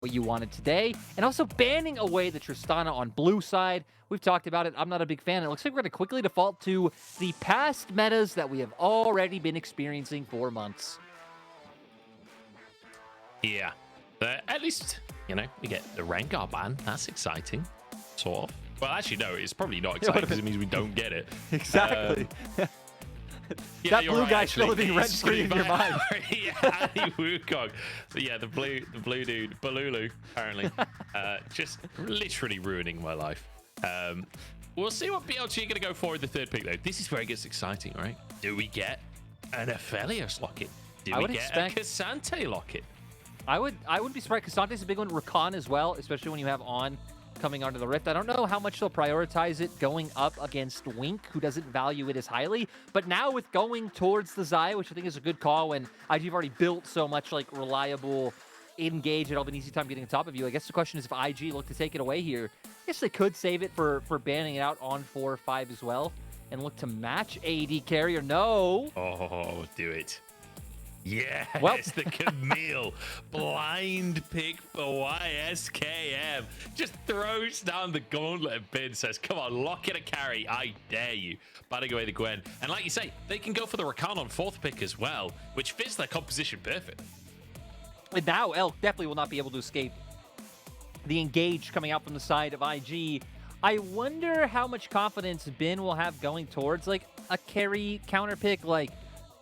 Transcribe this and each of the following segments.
what you wanted today, and also banning away the Tristana on blue side. We've talked about it. I'm not a big fan. It looks like we're going to quickly default to the past metas that we have already been experiencing for months. Yeah. At least, you know, we get the Rengar ban. That's exciting. Sort of. Well, actually, no, it's probably not exciting because it means we don't get it. Exactly. Yeah, that blue right, guy actually. still living rent-free in your mind. Yeah, Ali Wukong. So yeah, the blue dude, Balulu, apparently, just literally ruining my life. We'll see what BLG are going to go for in the third pick, though. This is where it gets exciting, right? Do we get an Aphelios locket? Do we get a Cassante locket? I wouldn't be surprised. Cassante's a big one. Rakan as well, especially when you have On coming onto the Rift. I don't know how much they'll prioritize it going up against Wink, who doesn't value it as highly. But now with going towards the Xayah, which I think is a good call when IG have already built so much like reliable engage, it'll have an easy time getting on top of you. I guess the question is if IG look to take it away here. I guess they could save it for banning it out on 4 or 5 as well and look to match AD carrier. No. Oh, do it. Yes, well, the Camille blind pick for YSKM. Just throws down the gauntlet and Bin says, come on, lock in a carry. I dare you. Batting away the Gwen. And like you say, they can go for the Rakan on 4th pick as well, which fits their composition perfect. And now Elk definitely will not be able to escape the engage coming out from the side of IG. I wonder how much confidence Bin will have going towards like a carry counter pick, like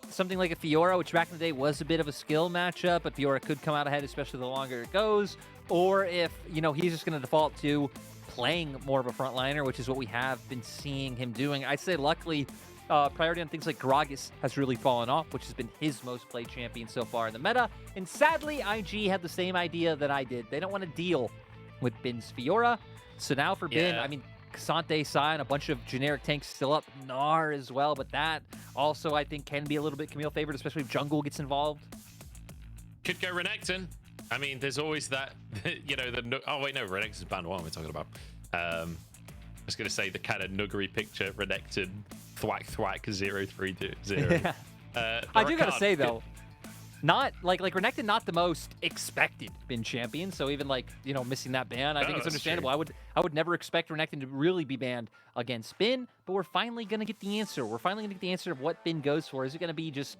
something like a Fiora, which back in the day was a bit of a skill matchup, but Fiora could come out ahead, especially the longer it goes. Or if, you know, he's just going to default to playing more of a frontliner, which is what we have been seeing him doing. I'd say luckily, priority on things like Gragas has really fallen off, which has been his most played champion so far in the meta. And sadly, IG had the same idea that I did. They don't want to deal with Bin's Fiora. So now for Bin, I mean, Cassante, Sai, and a bunch of generic tanks still up. Gnar as well, but that also, I think, can be a little bit Camille favored, especially if jungle gets involved. Could go Renekton. I mean, there's always that, you know, oh, wait, no, Renekton's banned. What am I talking about? I was going to say the kind of nuggery picture, Renekton, thwack, 0-3-0. Yeah. I do got to say, though, not like Renekton, not the most expected Bin champion. So even like, you know, missing that ban, I think it's understandable. True. I would never expect Renekton to really be banned against Bin, but we're finally going to get the answer. We're finally going to get the answer of what Bin goes for. Is it going to be just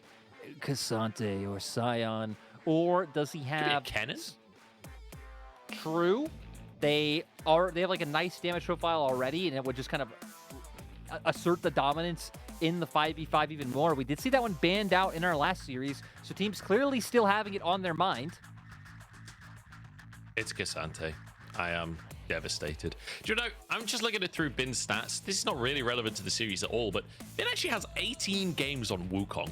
Cassante or Sion, or does he have Kennen? True. They have like a nice damage profile already, and it would just kind of assert the dominance in the 5v5 even more. We did see that one banned out in our last series, so teams clearly still having it on their mind. It's Cassante. I am devastated. Do you know, I'm just looking at through Bin's stats. This is not really relevant to the series at all, but Bin actually has 18 games on Wukong.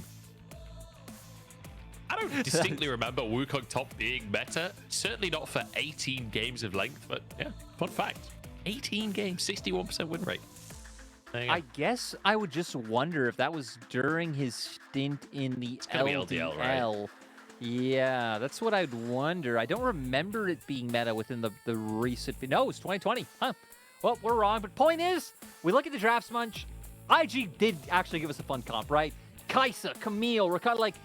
I don't distinctly remember Wukong top being meta. Certainly not for 18 games of length, but yeah, fun fact. 18 games, 61% win rate. I guess I would just wonder if that was during his stint in the LPL, right? Yeah, that's what I'd wonder. I don't remember it being meta within the recent... No, it was 2020. Huh. Well, we're wrong. But point is, we look at the drafts, Munch. IG did actually give us a fun comp, right? Kaisa, Camille, Rakan, like...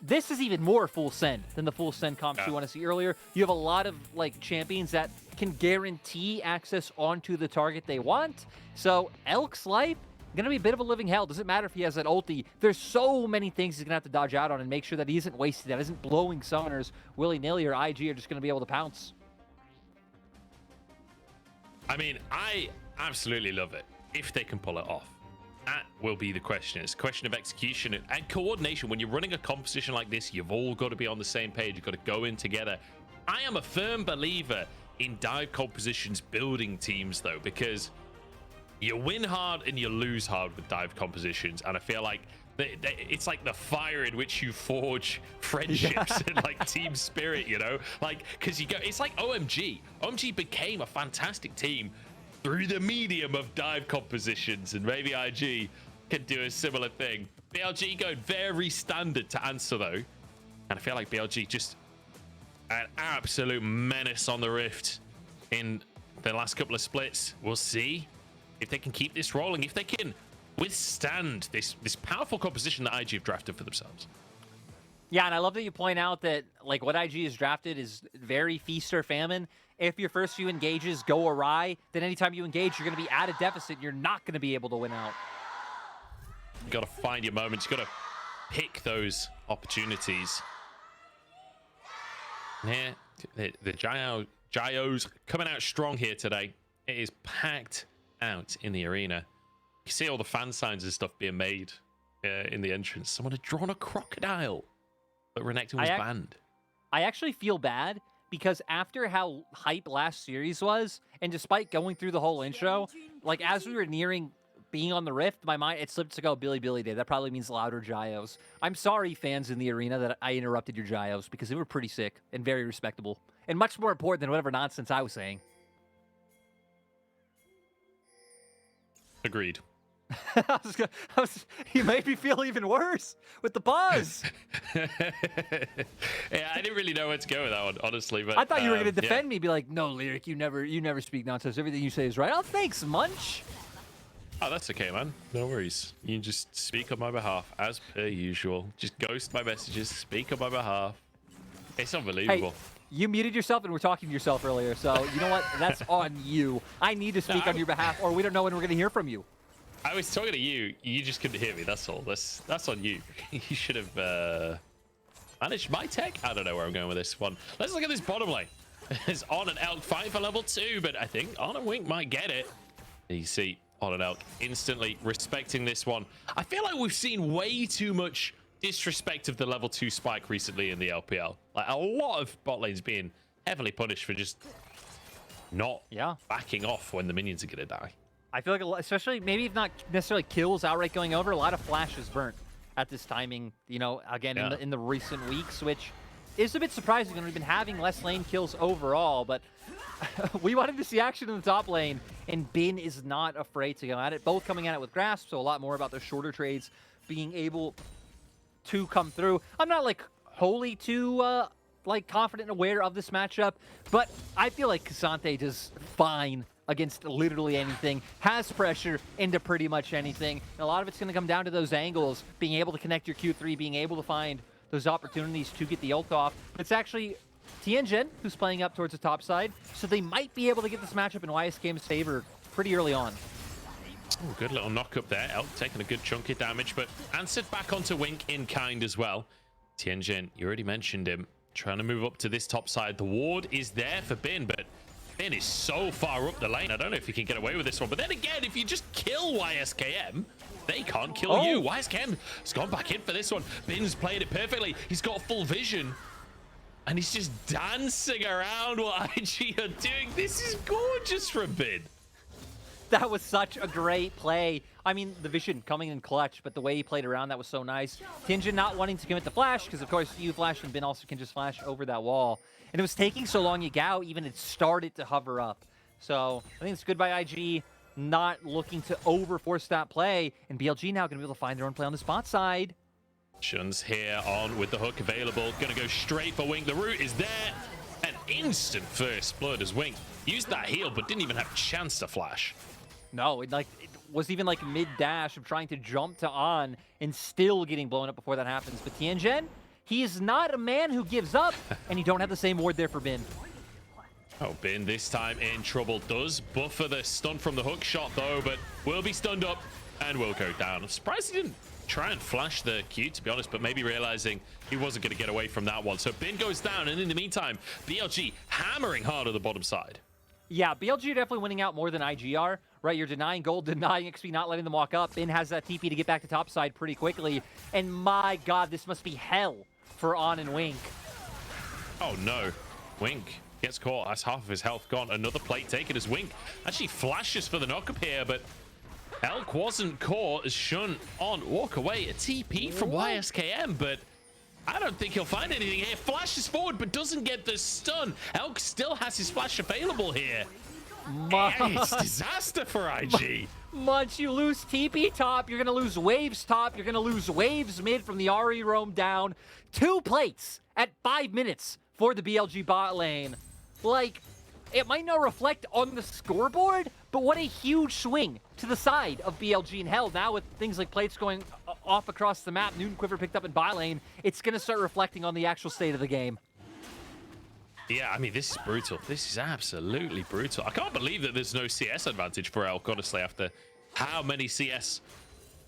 This is even more full send than the full send comps you want to see earlier. You have a lot of like champions that can guarantee access onto the target they want. So Elk's life gonna be a bit of a living hell. Doesn't matter if he has that ulti. There's so many things he's gonna have to dodge out on and make sure that he isn't wasted, that isn't blowing summoners willy-nilly, or IG are just gonna be able to pounce. I mean, I absolutely love it if they can pull it off. That will be the question. It's a question of execution and coordination. When you're running a composition like this, you've all got to be on the same page. You've got to go in together. I am a firm believer in dive compositions building teams, though, because you win hard and you lose hard with dive compositions. And I feel like it's like the fire in which you forge friendships and like team spirit, you know, like because you go, it's like OMG. OMG became a fantastic team through the medium of dive compositions, and maybe IG can do a similar thing. BLG going very standard to answer, though. And I feel like BLG just an absolute menace on the Rift in the last couple of splits. We'll see if they can keep this rolling, if they can withstand this powerful composition that IG have drafted for themselves. Yeah, and I love that you point out that like what IG is drafted is very feast or famine. If your first few engages go awry, then anytime you engage, you're going to be at a deficit. You're not going to be able to win out. You got to find your moments. You got to pick those opportunities. Yeah, the Gyos coming out strong here today. It is packed out in the arena. You see all the fan signs and stuff being made in the entrance. Someone had drawn a crocodile, but Renekton was banned. I actually feel bad because after how hype last series was, and despite going through the whole intro, like as we were nearing being on the Rift, my mind, it slipped to go Bilibili Day. That probably means louder Gyos. I'm sorry, fans in the arena, that I interrupted your Gyos because they were pretty sick and very respectable and much more important than whatever nonsense I was saying. Agreed. You made me feel even worse with the pause. Yeah, I didn't really know where to go with that one, honestly. But I thought you were going to defend me, be like, "No, Lyric, you never speak nonsense. Everything you say is right." Oh, thanks, Munch. Oh, that's okay, man. No worries. You can just speak on my behalf, as per usual. Just ghost my messages, speak on my behalf. It's unbelievable. Hey, you muted yourself and were talking to yourself earlier, so you know what? That's on you. I need to speak on your behalf, or we don't know when we're going to hear from you. I was talking to you. You just couldn't hear me. That's all. That's on you. You should have managed my tech. I don't know where I'm going with this one. Let's look at this bottom lane. It's On and Elk fighting for level 2, but I think On and Wink might get it. You see On and Elk instantly respecting this one. I feel like we've seen way too much disrespect of the level 2 spike recently in the LPL. Like a lot of bot lanes being heavily punished for just not backing off when the minions are gonna die. I feel like, especially maybe if not necessarily kills outright going over, a lot of flashes burnt at this timing, you know, again, in the recent weeks, which is a bit surprising when we've been having less lane kills overall, but we wanted to see action in the top lane, and Bin is not afraid to go at it, both coming at it with grasp, so a lot more about their shorter trades being able to come through. I'm not, like, wholly too, like, confident and aware of this matchup, but I feel like K'Sante does fine against literally anything, has pressure into pretty much anything. And a lot of it's going to come down to those angles, being able to connect your Q3, being able to find those opportunities to get the ult off. But it's actually Tianzhen who's playing up towards the top side, so they might be able to get this matchup in YSKM's favor pretty early on. Oh, good little knock up there. Elk taking a good chunk of damage, but answered back onto Wink in kind as well. Tianzhen, you already mentioned him, trying to move up to this top side. The ward is there for Bin, but Bin is so far up the lane. I don't know if he can get away with this one. But then again, if you just kill YSKM, they can't kill you. YSKM has gone back in for this one. Bin's played it perfectly. He's got full vision. And he's just dancing around what IG are doing. This is gorgeous from Bin. That was such a great play. I mean, the vision coming in clutch, but the way he played around, that was so nice. Tianzhen not wanting to commit the flash, because of course you flash and Bin also can just flash over that wall. And it was taking so long, Yagao even had started to hover up. So I think it's good by IG, not looking to overforce that play. And BLG now going to be able to find their own play on the spot side. Shun's here on with the hook available. Going to go straight for Wink. The root is there. An instant first blood as Wink used that heal, but didn't even have a chance to flash. No, it was even like mid-dash of trying to jump to On and still getting blown up before that happens. But Tianzhen, he is not a man who gives up, and you don't have the same ward there for Bin. Oh, Bin this time in trouble. Does buffer the stun from the hook shot, though, but will be stunned up and will go down. I'm surprised he didn't try and flash the Q, to be honest, but maybe realizing he wasn't going to get away from that one. So Bin goes down, and in the meantime, BLG hammering hard on the bottom side. Yeah, BLG are definitely winning out more than IG are, right? You're denying gold, denying XP, not letting them walk up. Bin has that TP to get back to top side pretty quickly. And my God, this must be hell for On and Wink. Oh no, Wink gets caught. That's half of his health gone. Another plate taken as Wink actually flashes for the knock up here, but Elk wasn't caught as Shun On walk away. A TP from YSKM, but I don't think he'll find anything here. Flashes forward, but doesn't get the stun. Elk still has his flash available here. It's disaster for IG. Munch, you lose TP top, you're going to lose waves top, you're going to lose waves mid from the RE roam down. 2 plates at 5 minutes for the BLG bot lane. Like, it might not reflect on the scoreboard, but what a huge swing to the side of BLG. And hell, now with things like plates going off across the map. Noon Quiver picked up in bot lane. It's going to start reflecting on the actual state of the game. Yeah, I mean, this is brutal. This is absolutely brutal. I can't believe that there's no CS advantage for Elk, honestly, after how many CS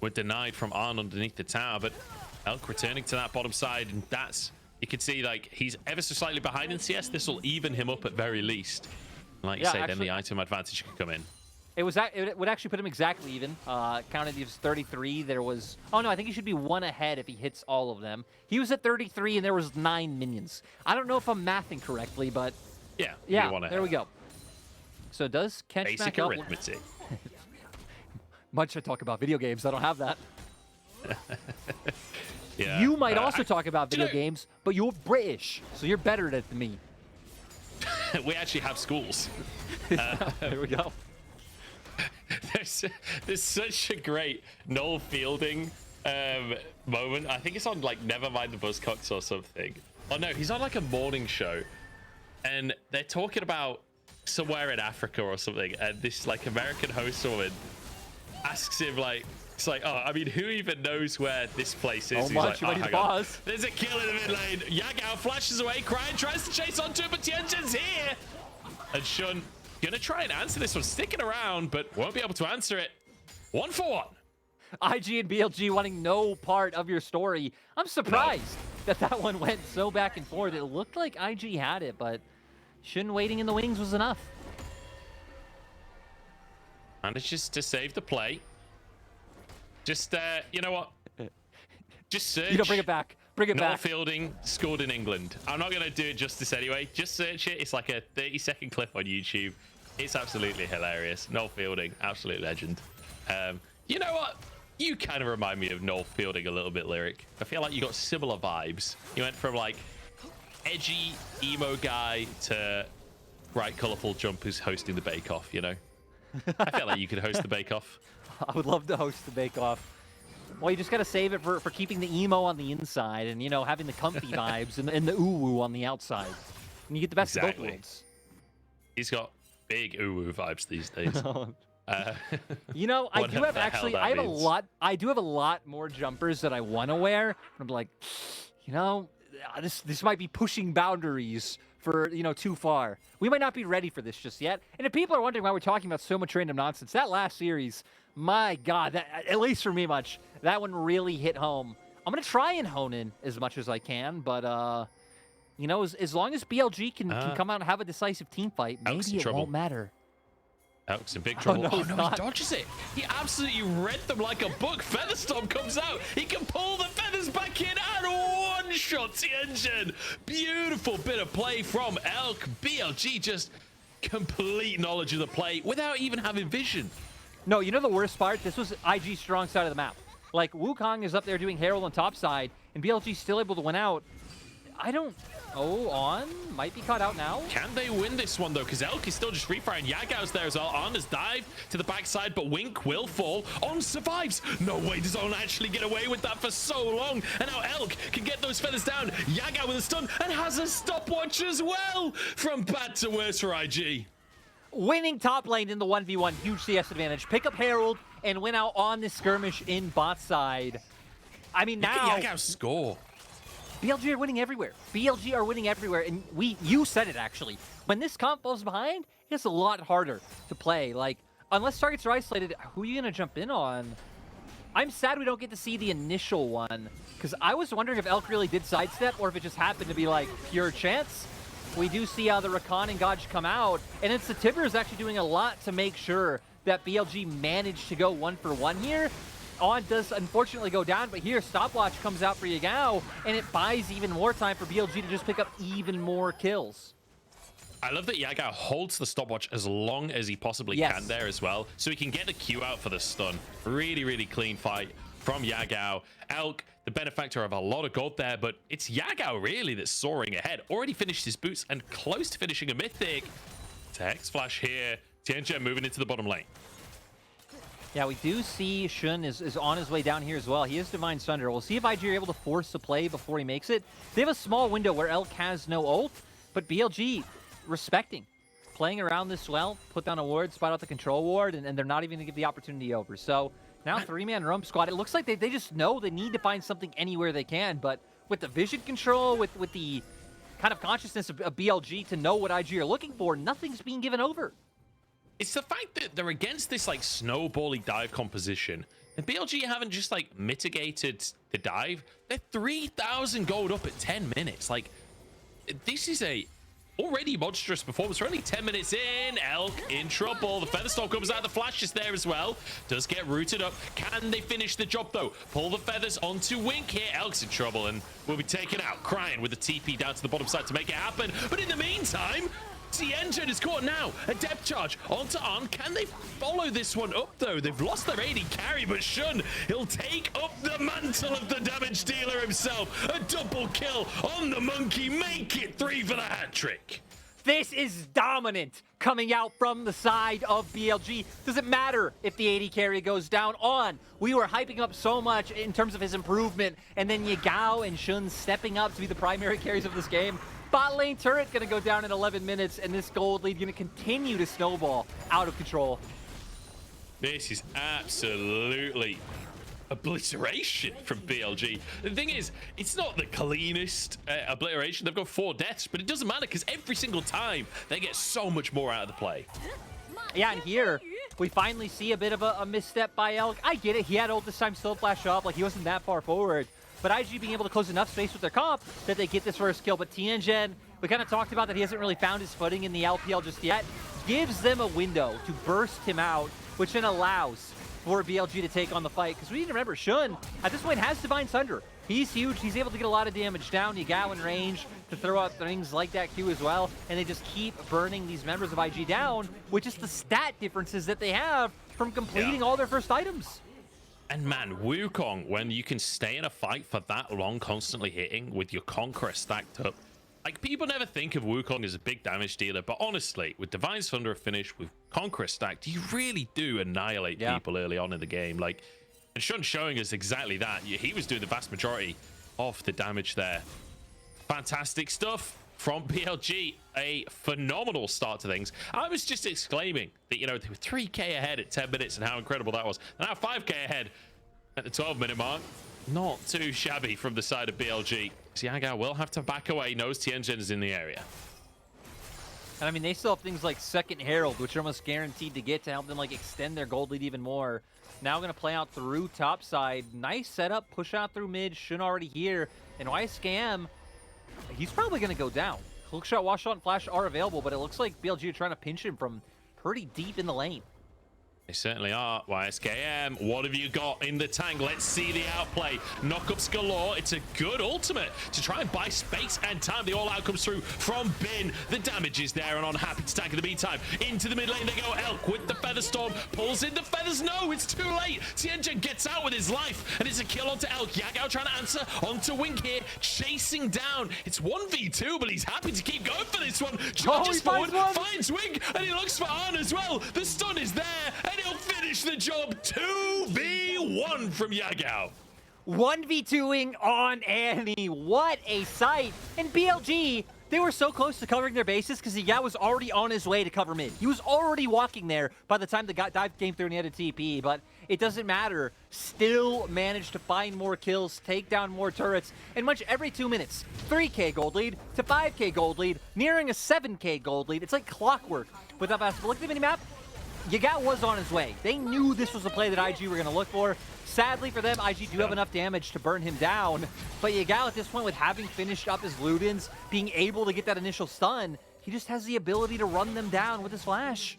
were denied from Arn underneath the tower. But Elk returning to that bottom side, and that's, you can see, like, he's ever so slightly behind in CS. This will even him up at very least. Like you say, actually, then the item advantage can come in. It would actually put him exactly even. Counted he was 33. There was, oh no, I think he should be one ahead if he hits all of them. He was at 33 and there was 9 minions. I don't know if I'm mathing correctly, but yeah, there we go. So does Kench basic back up? arithmetic. Much I talk about video games. I don't have that. Yeah. You might also talk about video games, but you're British, so you're better at it than me. We actually have schools. There we go. There's such a great Noel Fielding moment. I think it's on like Nevermind the Buzzcocks or something. Oh no, he's on like a morning show, and they're talking about somewhere in Africa or something. And this like American host woman asks him like, it's like, oh, I mean, who even knows where this place is? Oh, He's much, like, you hang might on. pause. There's a kill in the mid lane. Yagao flashes away. Cryin tries to chase onto it, but Tianzhen's here. And Shun gonna try and answer this one, sticking around, but won't be able to answer it. 1 for 1. IG and BLG wanting no part of your story. I'm surprised that one went so back and forth. It looked like IG had it, but Shun waiting in the wings was enough. Manages to save the play. Just, you know what? Just search. You don't bring it back. Bring it Noel back. Fielding scored in England. I'm not going to do it justice anyway. Just search it. It's like a 30-second clip on YouTube. It's absolutely hilarious. Noel Fielding, absolute legend. You know what? You kind of remind me of Noel Fielding a little bit, Lyric. I feel like you got similar vibes. You went from like edgy emo guy to bright, colorful jumpers hosting the Bake Off, you know? I feel like you could host the Bake Off. I would love to host the Bake Off. Well, you just got to save it for keeping the emo on the inside and, you know, having the comfy vibes and the ooh-woo on the outside. And you get the best of both worlds. He's got big ooh-woo vibes these days. You know, I do have actually, I do have a lot more jumpers that I want to wear. I'm like, you know, this might be pushing boundaries for, you know, too far. We might not be ready for this just yet. And if people are wondering why we're talking about so much random nonsense, that last series, my God, that, at least for me much, that one really hit home. I'm going to try and hone in as much as I can, but, you know, as long as BLG can come out and have a decisive team fight, maybe it won't matter. Elk's in big trouble. Oh, no, he dodges it. He absolutely read them like a book. Featherstorm comes out. He can pull the feathers back in and one-shot Tianzhen. Beautiful bit of play from Elk. BLG just complete knowledge of the play without even having vision. No, you know the worst part? This was IG's strong side of the map. Like, Wukong is up there doing Herald on top side, and BLG's still able to win out. I don't... Oh, On might be caught out now. Can they win this one, though? Because Elk is still just free firing. Yagao's there as well. On has dived to the backside, but Wink will fall. On survives. No way does On actually get away with that for so long. And now Elk can get those feathers down. Yagao with a stun and has a stopwatch as well. From bad to worse for IG. Winning top lane in the 1v1, huge CS advantage. Pick up Herald and win out on this skirmish in bot side. I mean, now... Look at Yagao score. BLG are winning everywhere. BLG are winning everywhere, and you said it, actually. When this comp falls behind, it's a lot harder to play. Like, unless targets are isolated, who are you going to jump in on? I'm sad we don't get to see the initial one, because I was wondering if Elk really did sidestep, or if it just happened to be, like, pure chance. We do see how the Rakan and Gaj come out, and it's the Tibbers actually doing a lot to make sure that BLG managed to go 1-for-1 here. On does unfortunately go down, but here stopwatch comes out for Yagao, and it buys even more time for BLG to just pick up even more kills. I love that Yagao holds the stopwatch as long as he possibly can there as well, so he can get the Q out for the stun. Really, really clean fight from Yagao. Elk, the benefactor of a lot of gold there, but it's Yagao really that's soaring ahead. Already finished his boots and close to finishing a mythic. Text flash here. Tianzhen moving into the bottom lane. Yeah, we do see Shun is on his way down here as well. He is Divine Sunder. We'll see if IG are able to force the play before he makes it. They have a small window where Elk has no ult, but BLG respecting. Playing around this well, put down a ward, spot out the control ward, and they're not even going to give the opportunity over. So Now 3-man rump squad. It looks like they just know they need to find something anywhere they can, but with the vision control, with the kind of consciousness of BLG to know what IG are looking for, nothing's being given over. It's the fact that they're against this like snowbally dive composition, and BLG haven't just like mitigated the dive. They're 3,000 gold up at 10 minutes. Like, this is a already monstrous performance. We're only 10 minutes in. Elk in trouble. The Featherstorm comes out. The Flash is there as well. Does get rooted up. Can they finish the job though? Pull the Feathers onto Wink here. Elk's in trouble and will be taken out. Cryin with the TP down to the bottom side to make it happen. But in the meantime, Tianzhen is caught now. A depth charge onto On. Can they follow this one up though? They've lost their AD carry, but Shun, he'll take up the mantle of the damage dealer himself. A double kill on the monkey. Make it 3 for the hat trick. This is dominant coming out from the side of BLG. Doesn't matter if the AD carry goes down. On. We were hyping up so much in terms of his improvement, and then Yagao and Shun stepping up to be the primary carries of this game. Bot lane turret gonna go down in 11 minutes, and this gold lead gonna continue to snowball out of control. This is absolutely obliteration from BLG. The thing is, it's not the cleanest obliteration. They've got 4 deaths, but it doesn't matter because every single time they get so much more out of the play. Yeah, and here we finally see a bit of a misstep by Elk. I get it. He had ult this time, still flash up, like he wasn't that far forward. But IG being able to close enough space with their comp that they get this first kill. But Tianzhen, we kind of talked about that he hasn't really found his footing in the LPL just yet. Gives them a window to burst him out, which then allows for BLG to take on the fight. Because we need to remember, Shun, at this point, has Divine Sunder. He's huge. He's able to get a lot of damage down. Yagao in range to throw out things like that Q as well. And they just keep burning these members of IG down, which is the stat differences that they have from completing all their first items. And man, Wukong, when you can stay in a fight for that long, constantly hitting with your Conqueror stacked up, like people never think of Wukong as a big damage dealer, but honestly, with Divine Thunder finish, with Conqueror stacked, you really do annihilate people early on in the game. Like, and Shun's showing us exactly that. He was doing the vast majority of the damage there. Fantastic stuff from BLG. A phenomenal start to things. I was just exclaiming that, you know, they were 3k ahead at 10 minutes and how incredible that was. And now 5k ahead at the 12-minute mark. Not too shabby from the side of BLG. Yagao will have to back away. Knows Tianzhen is in the area. And I mean, they still have things like Second Herald, which are almost guaranteed to get to help them like extend their gold lead even more. Now going to play out through top side. Nice setup. Push out through mid. Shun already here. And YSKM, he's probably going to go down. Hookshot, wash shot, and flash are available, but it looks like BLG are trying to pinch him from pretty deep in the lane. They certainly are. YSKM, what have you got in the tank? Let's see the outplay. Knockups galore. It's a good ultimate to try and buy space and time. The all-out comes through from Bin. The damage is there and on happy to tank in the meantime. Into the mid lane they go. Elk with the Featherstorm. Pulls in the Feathers. No, it's too late. Tianzhen gets out with his life, and it's a kill onto Elk. Yagao trying to answer onto Wink here. Chasing down. It's 1v2, but he's happy to keep going for this one. Charges forward, finds Wink, and he looks for Arn as well. The stun is there, and he'll finish the job. 2v1 from Yagao. 1v2ing on Annie. What a sight. And BLG, they were so close to covering their bases because Yagao was already on his way to cover mid. He was already walking there by the time the dive came through and he had a TP, but it doesn't matter. Still managed to find more kills, take down more turrets, and much every 2 minutes. 3k gold lead to 5k gold lead, nearing a 7k gold lead. It's like clockwork with that fast. Look at the minimap. Yagao was on his way. They knew this was the play that IG were going to look for. Sadly for them, IG do have enough damage to burn him down. But Yagao at this point, with having finished up his Ludens, being able to get that initial stun, he just has the ability to run them down with his flash.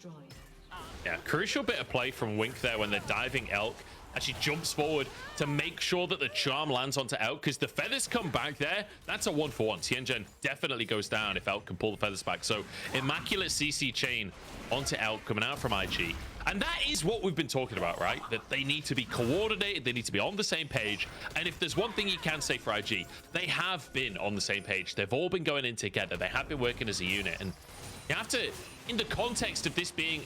Yeah, crucial bit of play from Wink there when they're diving Elk. As she jumps forward to make sure that the charm lands onto Elk, because the feathers come back there. That's a 1-for-1. Tianzhen definitely goes down if Elk can pull the feathers back. So immaculate CC chain onto Elk coming out from IG. And that is what we've been talking about, right? That they need to be coordinated, they need to be on the same page. And if there's one thing you can say for IG, they have been on the same page. They've all been going in together. They have been working as a unit. And you have to, in the context of this being,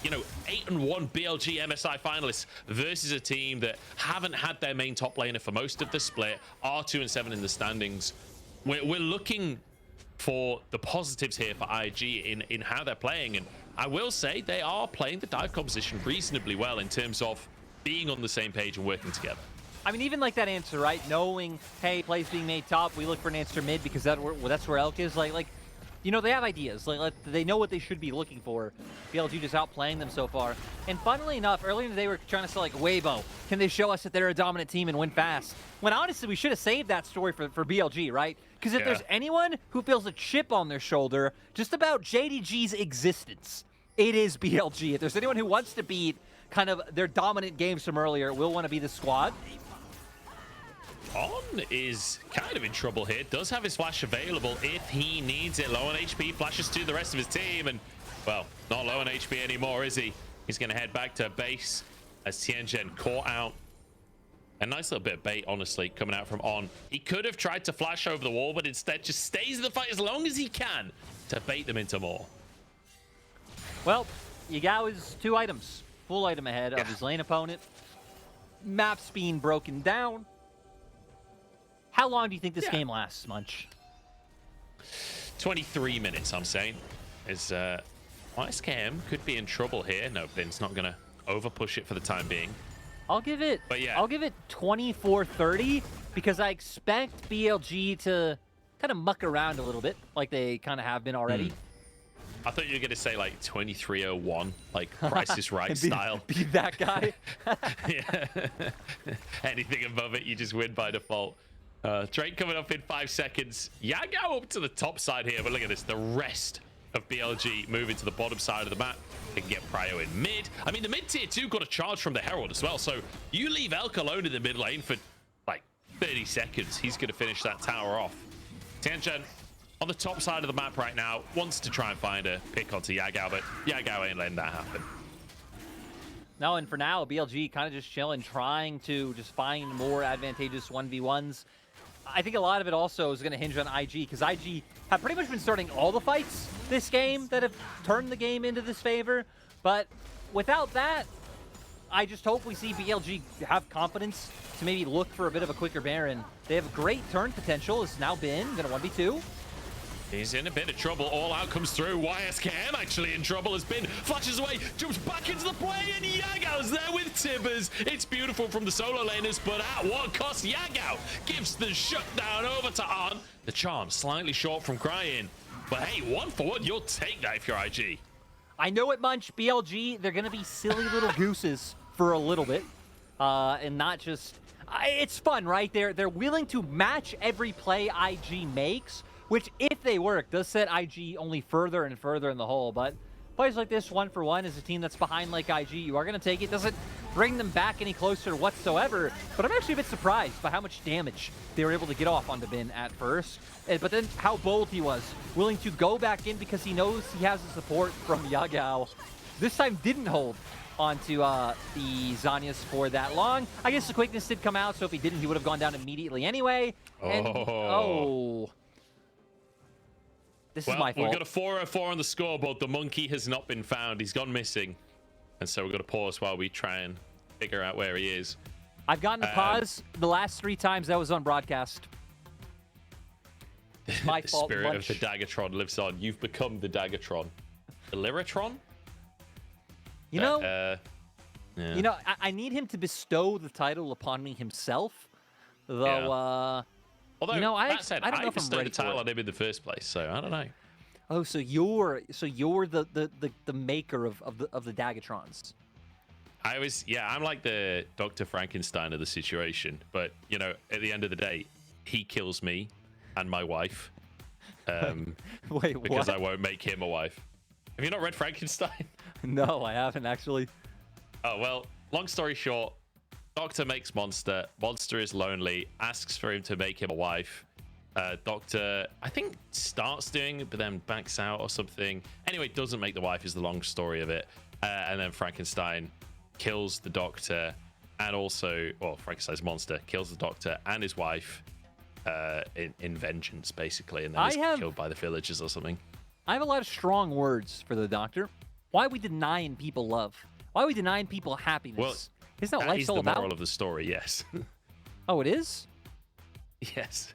you know, 8-1 BLG MSI finalists versus a team that haven't had their main top laner for most of the split, are 2-7 in the standings. We're looking for the positives here for IG in how they're playing. And I will say they are playing the dive composition reasonably well in terms of being on the same page and working together. I mean, even like that answer, right? Knowing, hey, plays being made top, we look for an answer mid because that's where Elk is. Like, you know, they have ideas. Like, they know what they should be looking for. BLG just outplaying them so far. And funnily enough, earlier in the day, we were trying to say, like, Weibo, can they show us that they're a dominant team and win fast? When honestly, we should have saved that story for BLG, right? Because if there's anyone who feels a chip on their shoulder just about JDG's existence, it is BLG. If there's anyone who wants to beat kind of their dominant games from earlier, it will want to be the squad. On is kind of in trouble here. Does have his flash available if he needs it. Low on HP, flashes to the rest of his team, and, well, not low on HP anymore, is he? He's going to head back to base as Tianzhen caught out. A nice little bit of bait, honestly, coming out from On. He could have tried to flash over the wall, but instead just stays in the fight as long as he can to bait them into more. Well, Yagao is 2 items. Full item ahead of his lane opponent. Map's being broken down. How long do you think this game lasts, Munch? 23 minutes, I'm saying. Is YSKM could be in trouble here. No, Vin's not going to over-push it for the time being. I'll give it 24-30 because I expect BLG to kind of muck around a little bit like they kind of have been already. I thought you were going to say like 23:01, like Price is Right style. Be that guy. Yeah. Anything above it, you just win by default. Drake coming up in 5 seconds. Yagao up to the top side here, but look at this. The rest of BLG moving to the bottom side of the map. They can get Prio in mid. I mean, the mid tier 2 got a charge from the Herald as well, so you leave Elk alone in the mid lane for like 30 seconds. He's going to finish that tower off. Tianzhen on the top side of the map right now wants to try and find a pick onto Yagao, but Yagao ain't letting that happen. No, and for now, BLG kind of just chilling, trying to just find more advantageous 1v1s. I think a lot of it also is going to hinge on IG, because IG have pretty much been starting all the fights this game that have turned the game into this favor. But without that, I just hope we see BLG have confidence to maybe look for a bit of a quicker Baron. They have great turn potential. It's now been going to 1v2. He's in a bit of trouble. All out comes through. YSKM actually in trouble. Has been flashes away, jumps back into the play, and Yagao's there with Tibbers. It's beautiful from the solo laners, but at what cost? Yagao gives the shutdown over to On. The charm slightly short from Cryin, but hey, 1-for-1, you'll take that if you're IG. I know it, Munch. BLG, they're going to be silly little gooses for a little bit, and not just. It's fun, right? They're willing to match every play IG makes, which, if they work, does set IG only further and further in the hole. But plays like this, 1-for-1, is a team that's behind like IG. You are going to take it. Doesn't bring them back any closer whatsoever. But I'm actually a bit surprised by how much damage they were able to get off onto Bin at first. But then how bold he was, willing to go back in because he knows he has the support from Yagao. This time didn't hold onto the Zanyas for that long. I guess the quickness did come out, so if he didn't, he would have gone down immediately anyway. And, this is my fault. We've got a 4-0-4 on the scoreboard. The monkey has not been found. He's gone missing. And so we've got to pause while we try and figure out where he is. I've gotten to pause the last 3 times that was on broadcast. My fault. The spirit of the Daggertron lives on. You've become the Daggertron. The Lyratron? You know, I need him to bestow the title upon me himself. Though, although, you know, I don't know if I'm bestowed ready the title for on him in the first place, so I don't know. Oh, so you're the maker of the Daggertrons. I'm like the Dr. Frankenstein of the situation, but you know, at the end of the day, he kills me and my wife. Wait, because what? I won't make him a wife. Have you not read Frankenstein? No, I haven't actually. Oh well, long story short, Doctor makes Monster. Monster is lonely, asks for him to make him a wife. Doctor, I think, starts doing it, but then backs out or something. Anyway, doesn't make the wife is the long story of it. And then Frankenstein kills the Doctor and also, well, Frankenstein's monster kills the Doctor and his wife in vengeance, basically. And then he's killed by the villagers or something. I have a lot of strong words for the Doctor. Why are we denying people love? Why are we denying people happiness? Well, isn't that life's all the about? moral of the story, yes. Oh, it is? Yes.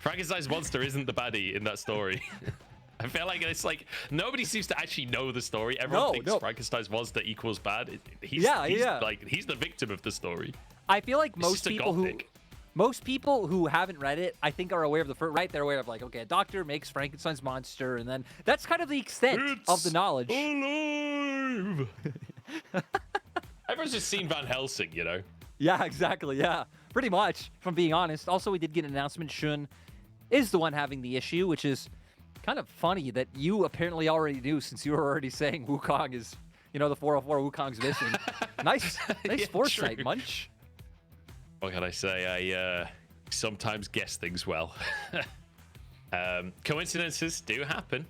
Frankenstein's monster isn't the baddie in that story. I feel like it's like nobody seems to actually know the story. Everyone thinks Frankenstein's monster equals bad. He's like he's the victim of the story. I feel like most people who haven't read it, I think, are aware of the first. Right, they're aware of like, okay, a doctor makes Frankenstein's monster, and then that's kind of the extent of the knowledge. Alive. Everyone's just seen Van Helsing, you know. Yeah, exactly. Yeah, pretty much. If I'm being honest. Also, we did get an announcement. Shun is the one having the issue, which is kind of funny that you apparently already knew since you were already saying Wukong is, you know, the 404 Wukong's missing. nice Yeah, foresight, true. Munch. What can I say? I sometimes guess things well. Coincidences do happen.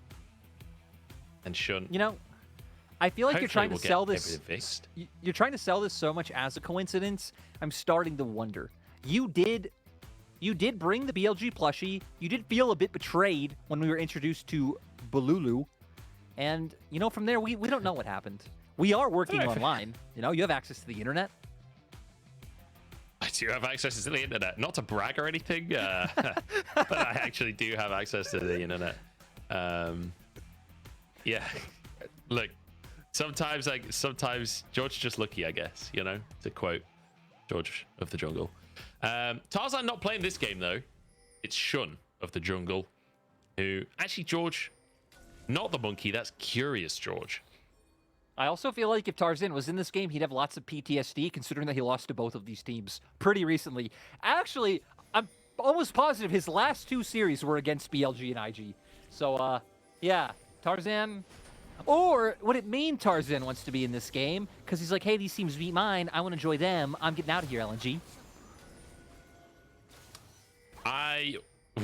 And Shun. You know, I feel like you're trying to sell this. Fixed. You're trying to sell this so much as a coincidence. I'm starting to wonder. You did bring the BLG plushie. You did feel a bit betrayed when we were introduced to Bululu. And, you know, from there, we don't know what happened. We are working online. You know, you have access to the internet. I do have access to the internet. Not to brag or anything, but I actually do have access to the internet. Yeah. Look, sometimes George's just lucky, I guess, you know, to quote George of the Jungle. Tarzan not playing this game, though. It's Shun of the Jungle, who... Actually, George, not the monkey. That's Curious George. I also feel like if Tarzan was in this game, he'd have lots of PTSD, considering that he lost to both of these teams pretty recently. Actually, I'm almost positive his last 2 series were against BLG and IG. So, yeah, Tarzan... Or would it mean Tarzan wants to be in this game? Because he's like, hey, these teams beat mine. I want to join them. I'm getting out of here, LNG. I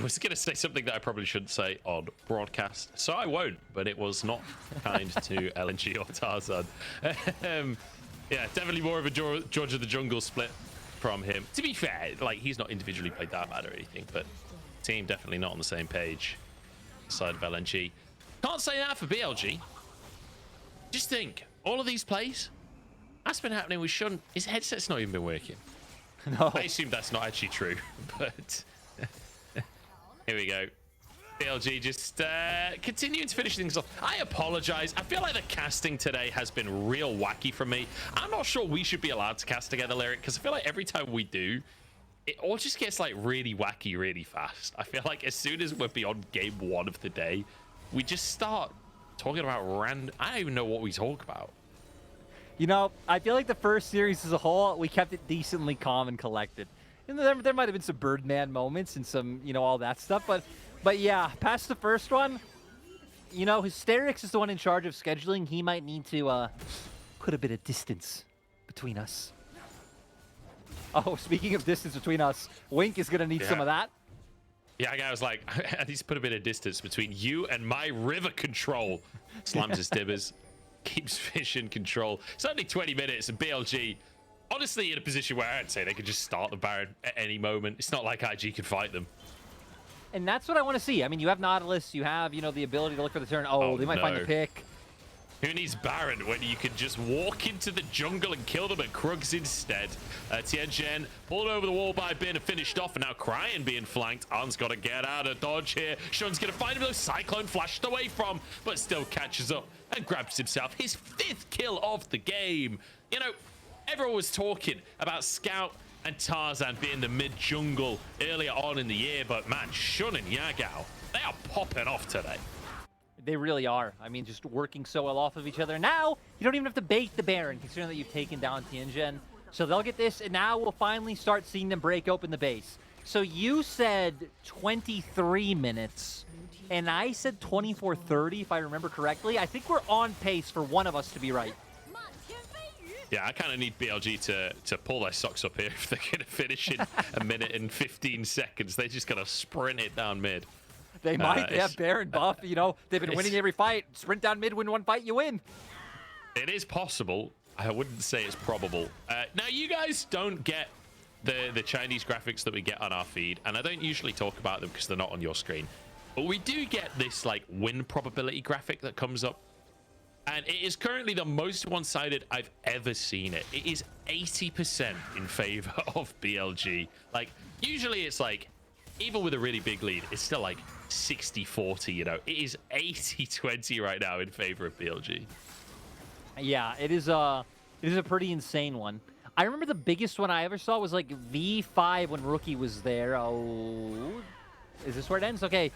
was going to say something that I probably shouldn't say on broadcast, so I won't, but it was not kind to LNG or Tarzan. Yeah, definitely more of a George of the Jungle split from him. To be fair, like, he's not individually played that bad or anything, but team definitely not on the same page side of LNG. Can't say that for BLG. Just think, all of these plays, that's been happening with Shun. His headset's not even been working. No. I assume that's not actually true, but here we go. BLG just continuing to finish things off. I apologize. I feel like the casting today has been real wacky for me. I'm not sure we should be allowed to cast together, Lyric, because I feel like every time we do, it all just gets like really wacky really fast. I feel like as soon as we're beyond game 1 of the day, we just start talking about random... I don't even know what we talk about. You know, I feel like the first series as a whole, we kept it decently calm and collected. And there might have been some Birdman moments and some, you know, all that stuff. But yeah, past the first one, you know, Hysterix is the one in charge of scheduling. He might need to put a bit of distance between us. Oh, speaking of distance between us, Wink is going to need some of that. Yeah, I was like, I need to put a bit of distance between you and my river control. Slams his dibbers, keeps fish in control. It's only 20 minutes, and BLG, honestly, in a position where I'd say they could just start the Baron at any moment. It's not like IG could fight them. And that's what I want to see. I mean, you have Nautilus, you have, you know, the ability to look for the turn. Oh, they might find the pick. Who needs Baron when you can just walk into the jungle and kill them at Krugs instead? Tianzhen pulled over the wall by Bin and finished off, and now Cryin being flanked. Arn's got to get out of dodge here. Shun's going to find him, though. Cyclone flashed away from, but still catches up and grabs himself his 5th kill of the game. You know, everyone was talking about Scout and Tarzan being the mid-jungle earlier on in the year, but man, Shun and Yagao, they are popping off today. They really are. I mean, just working so well off of each other. Now, you don't even have to bait the Baron, considering that you've taken down Tianzhen. So they'll get this, and now we'll finally start seeing them break open the base. So you said 23 minutes, and I said 24:30, if I remember correctly. I think we're on pace for one of us to be right. Yeah, I kind of need BLG to pull their socks up here if they're going to finish in 1 minute and 15 seconds. They just got to sprint it down mid. They might. They have Baron buff. You know, they've been winning every fight. Sprint down mid, win one fight, you win. It is possible. I wouldn't say it's probable. Now, you guys don't get the Chinese graphics that we get on our feed, and I don't usually talk about them because they're not on your screen. But we do get this, like, win probability graphic that comes up. And it is currently the most one-sided I've ever seen it. It is 80% in favor of BLG. Like, usually it's like, even with a really big lead, it's still like 60-40, you know. It is 80-20 right now in favor of BLG. Yeah, it is a pretty insane one. I remember the biggest one I ever saw was like V5 when Rookie was there. Oh, is this where it ends? Okay,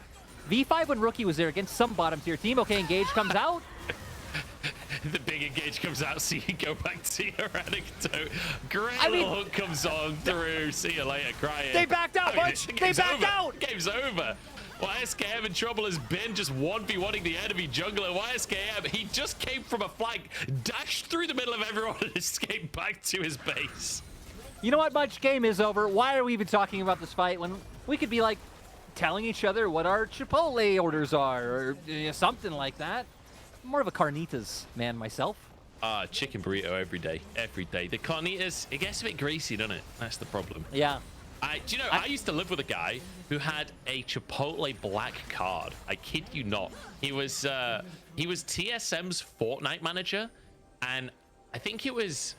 V5 when Rookie was there against some bottom tier team. Okay, Engage comes out. The big Engage comes out, so you can go back to your anecdote. Great little hook comes on through. See you later, Cryin. They backed out, Bunch. They backed out. Game's over. YSKM in trouble has been just 1v1ing the enemy jungler. YSKM, he just came from a flank, dashed through the middle of everyone, and escaped back to his base. You know what, Bunch? Game is over. Why are we even talking about this fight when we could be like telling each other what our Chipotle orders are or something like that? I'm more of a carnitas man myself. Chicken burrito every day. Every day. The carnitas, it gets a bit greasy, doesn't it? That's the problem. Yeah. Do you know, I used to live with a guy who had a Chipotle black card. I kid you not. He was TSM's Fortnite manager, and I think it was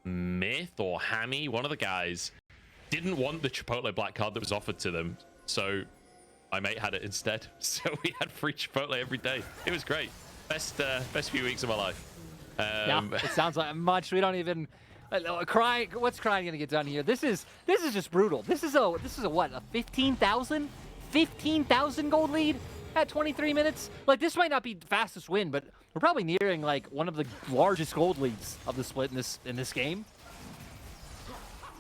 Myth or Hammy, one of the guys, didn't want the Chipotle black card that was offered to them, so my mate had it instead. So we had free Chipotle every day. It was great. Best few weeks of my life. Yeah, it sounds like much. We don't even. Cryin, what's Cryin gonna get done here? This is just brutal. This is a what, a 15,000 gold lead at 23 minutes. Like, this might not be the fastest win, but we're probably nearing like one of the largest gold leads of the split in this game.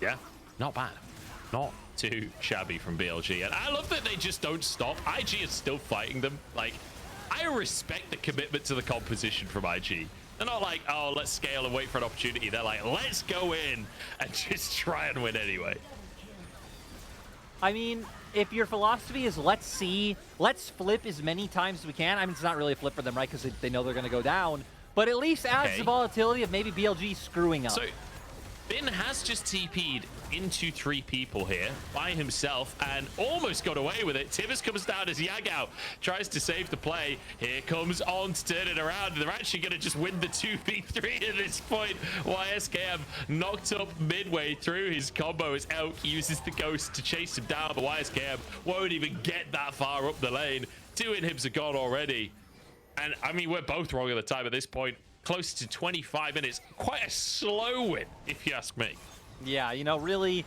Yeah, not bad. Not too shabby from BLG, and I love that they just don't stop. IG is still fighting them. Like, I respect the commitment to the composition from IG. They're not like, oh, let's scale and wait for an opportunity. They're like, let's go in and just try and win anyway. I mean, if your philosophy is let's flip as many times as we can. I mean, it's not really a flip for them, right? Because they know they're going to go down. But at least adds the volatility of maybe BLG screwing up. So, Bin has just TP'd into 3 people here by himself and almost got away with it. Tibbers comes down as Yagao tries to save the play. Here comes On to turn it around. They're actually going to just win the 2v3 at this point. YSKM knocked up midway through his combo as Elk uses the Ghost to chase him down, but YSKM won't even get that far up the lane. 2 inhibs are gone already. And I mean, we're both wrong at the time at this point. Close to 25 minutes. Quite a slow win, if you ask me. Yeah, you know, really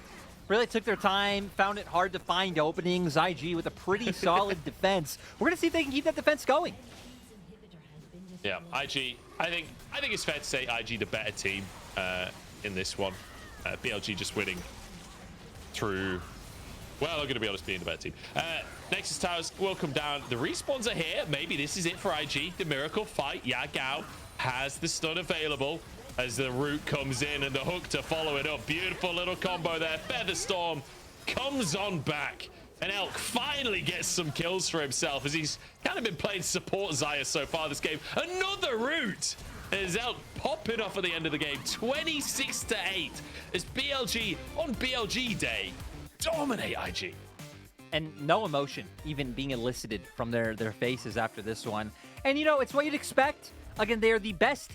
took their time, found it hard to find openings. IG with a pretty solid defense. We're gonna see if they can keep that defense going. Yeah, IG. I think it's fair to say IG the better team in this one. BLG just winning through. Well, I'm going to be honest, being the better team. Nexus Towers will come down. The respawns are here. Maybe this is it for IG. The miracle fight. Yagao has the stun available as the root comes in and the hook to follow it up. Beautiful little combo there. Featherstorm comes on back. And Elk finally gets some kills for himself as he's kind of been playing support Xayah so far this game. Another root! As Elk popping off at the end of the game. 26-8 as BLG on BLG day dominate IG. And no emotion even being elicited from their faces after this one. And you know, it's what you'd expect. Again, they are the best